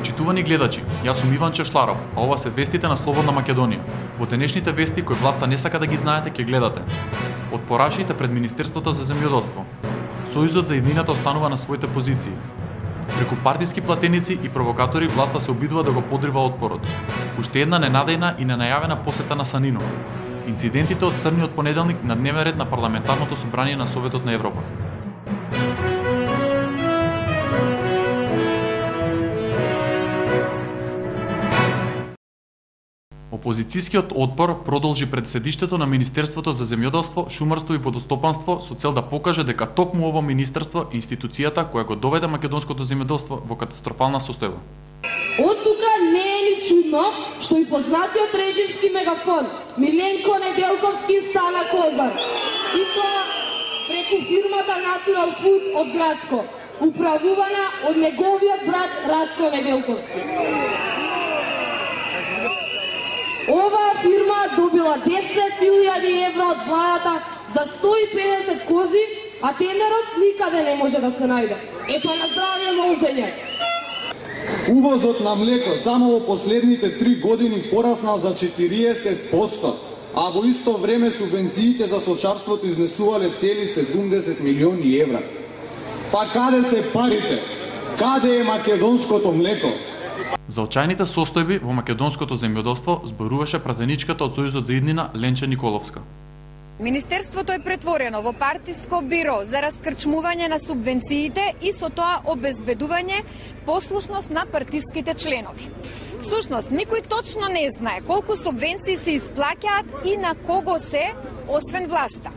Почитувани гледачи, јас сум Иван Чешларов, а ова се вестите на Слободна Македонија. Во денешните вести кои власта не сака да ги знаете, ќе гледате. Од порашите пред Министерството за земјоделство. Сојузот за иднината останува на своите позиции. Преку партиски платеници и провокатори власта се обидува да го подрива отпорот. Уште една ненадејна и ненајавена посета на Санино. Инцидентите од црниот понеделник на дневен ред на Парламентарното собрание на Советот на Европа. Опозицијскиот отпор продолжи пред седиштето на Министерството за земјоделство, шумарство и водостопанство со цел да покаже дека токму ово министерство е институцијата која го доведе македонското земјоделство во катастрофална состојба. Од тука не е ни чудно што и познатиот режимски мегафон Миленко Неделковски стана козар. И тоа преку фирмата Natural Food од Градско, управувана од неговиот брат Радко Неделковски. Оваа фирма добила 10.000 евра од владата за 150 кози, а тендерот никаде не може да се најде. Епа на здравје молзење. Увозот на млеко само во последните 3 години пораснал за 40%, а во исто време субвенциите за сочарството изнесувале цели 70 милиони евра. Па каде се парите? Каде е македонското млеко? За очајните состојби во македонското земјоделство зборуваше пратеничката од Сојузот за иднина Ленче Николовска. Министерството е претворено во партиско биро за раскрчмување на субвенциите и со тоа обезбедување послушност на партиските членови. Всушност, никој точно не знае колку субвенции се исплаќаат и на кого се, освен власта.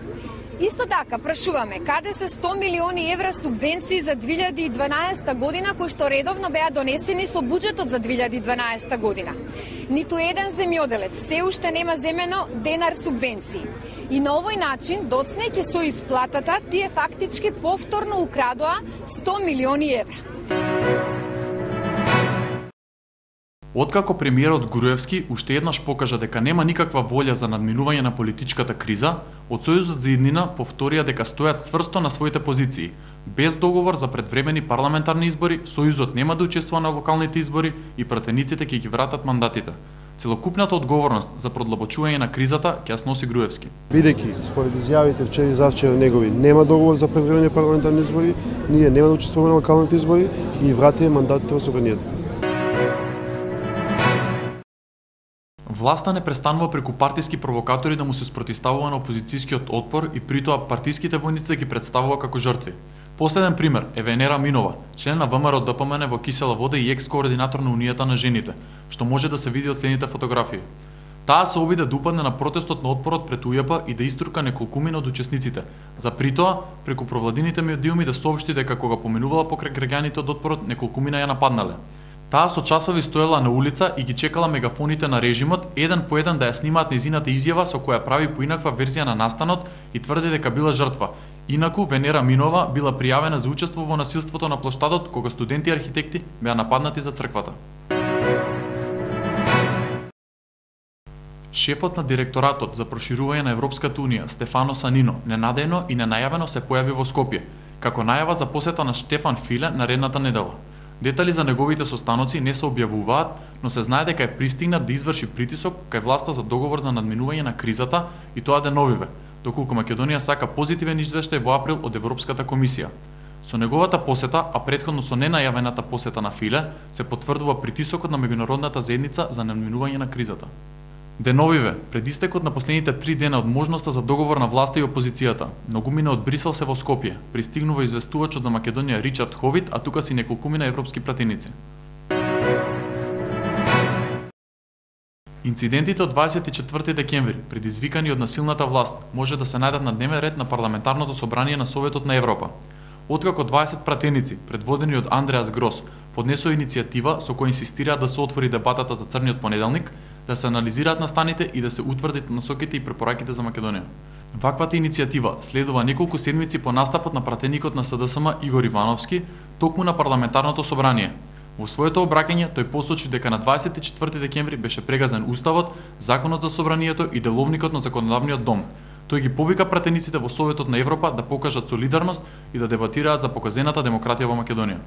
Исто така, прашуваме, каде се 100 милиони евра субвенции за 2012 година, кои што редовно беа донесени со буџетот за 2012 година. Ниту еден земјоделец се уште нема земено денар субвенции. И на овој начин, доцнејќи со исплатата, тие фактички повторно украдоа 100 милиони евра. Откако премиерот Груевски уште еднаш покажа дека нема никаква волја за надминување на политичката криза, од Сојузот за иднина повторија дека стојат цврсто на своите позиции. Без договор за предвремени парламентарни избори, Сојузот нема да учествува на локалните избори и пратениците ќе ги вратат мандатите. Целокупната одговорност за продлабочување на кризата ќе ја сноси Груевски. Бидејќи според изјавите вчера и завчера негови нема договор за предвремени парламентарни избори, ние нема да учествуваме на локалните избори и ги вратиме мандатите во собранието. Власта не престанува преку партиски провокатори да му се спротивставува на опозицијскиот отпор и притоа партиските војници ги представува како жртви. Последен пример е Венера Минова, член на ВМРО ДПМН во Кисела вода и екс-координатор на Унијата на жените, што може да се види од следните фотографии. Таа се обиде да упадне на протестот на отпорот пред УЈП и да иструка неколкумина од учесниците, за притоа преку провладините медиуми да соопшти дека кога поминувала покрај граѓаните од отпорот, неколкумина ја нападнале. Таа со часови стоела на улица и ги чекала мегафоните на режимот еден по еден да ја снимаат незината изјава со која прави поинаква верзија на настанот и тврди дека била жртва. Инаку Венера Минова била пријавена за учество во насилството на плоштадот кога студенти и архитекти беа нападнати за црквата. Шефот на директоратот за проширување на Европската унија Стефано Санино ненадејно и ненајавено се појави во Скопје, како најава за посета на Штефан Филе наредната недела. Детали за неговите состаноци не се објавуваат, но се знае дека е пристигнат да изврши притисок кај власта за договор за надминување на кризата и тоа деновиве, доколку Македонија сака позитивен извештај во април од Европската комисија. Со неговата посета, а претходно со ненајавената посета на Филе, се потврдува притисокот на меѓународната заедница за надминување на кризата. Деновиве, пред истекот на последните 3 дена од можноста за договор на власта и опозицијата, многумина од Брисел се во Скопје, пристигнува известувачот за Македонија Ричард Ховит, а тука си неколкумина европски пратеници. Инцидентите од 24 декември, предизвикани од насилната власт, може да се најдат на дневен ред на Парламентарното собрание на Советот на Европа. Откако 20 пратеници, предводени од Андреас Грос, поднесоа иницијатива со која инсистираат да се отвори дебатата за црниот понеделник, да се анализираат настаните и да се утврдат насоките и препораките за Македонија. Ваквата иницијатива следува неколку седмици по настапот на пратеникот на СДСМ Игор Ивановски, токму на Парламентарното собрание. Во своето обраќање тој посочи дека на 24 декември беше прегазен уставот, законот за собранието и деловникот на законодавниот дом. Тој ги повика пратениците во Советот на Европа да покажат солидарност и да дебатираат за показената демократија во Македонија.